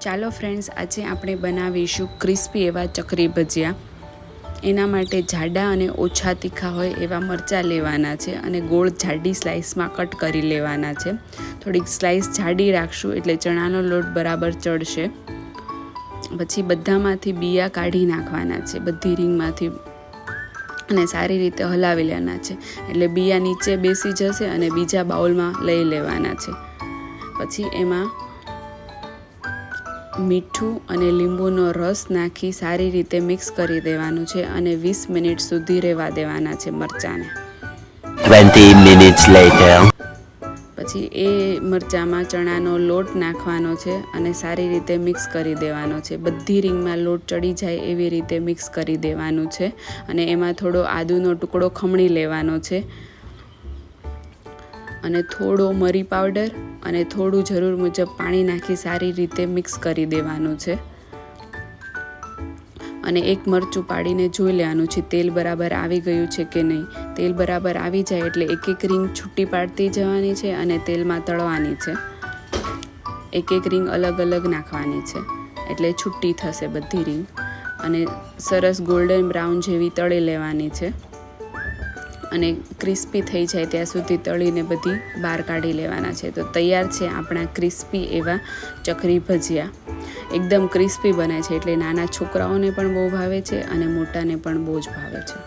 ચાલો ફ્રેન્ડ્સ, આજે આપણે બનાવીશું ક્રિસ્પી એવા ચકરી ભજીયા. એના માટે જાડા અને ઓછા તીખા હોય એવા મરચાં લેવાના છે અને ગોળ જાડી સ્લાઇસમાં કટ કરી લેવાના છે. થોડીક સ્લાઇસ જાડી રાખશું એટલે ચણાનો લોટ બરાબર ચડશે. પછી બધામાંથી બિયા કાઢી નાખવાના છે, બધી રીંગમાંથી, અને સારી રીતે હલાવી લેવાના છે એટલે બિયા નીચે બેસી જશે અને બીજા બાઉલમાં લઈ લેવાના છે. પછી એમાં મીઠું અને લીંબુનો રસ નાખી સારી રીતે મિક્સ કરી દેવાનું છે અને 20 મિનિટ સુધી રહેવા દેવાના છે મરચાંને. 20 minutes later. પછી એ મરચાંમાં ચણાનો લોટ નાખવાનો છે અને સારી રીતે મિક્સ કરી દેવાનો છે. બધી રીંગમાં લોટ ચડી જાય એવી રીતે મિક્સ કરી દેવાનું છે અને એમાં થોડો આદુનો ટુકડો ખમણી લેવાનો છે અને થોડો મરી પાવડર અને થોડું જરૂર મુજબ પાણી નાખી સારી રીતે મિક્સ કરી દેવાનું છે. અને એક મરચું પાડીને જોઈ લેવાનું છે તેલ બરાબર આવી ગયું છે કે નહીં. તેલ બરાબર આવી જાય એટલે એક એક રીંગ છૂટી પાડતી જવાની છે અને તેલમાં તળવાની છે. એક એક રીંગ અલગ અલગ નાખવાની છે એટલે છૂટી થશે બધી રીંગ, અને સરસ ગોલ્ડન બ્રાઉન જેવી તળી લેવાની છે અને ક્રિસ્પી થઈ જાય ત્યાં સુધી તળીને બધી બહાર કાઢી લેવાના છે. તો તૈયાર છે આપણા ક્રિસ્પી એવા ચકરી ભજીયા. એકદમ ક્રિસ્પી બને છે એટલે નાના છોકરાઓને પણ બહુ ભાવે છે અને મોટાને પણ બહુ જ ભાવે છે.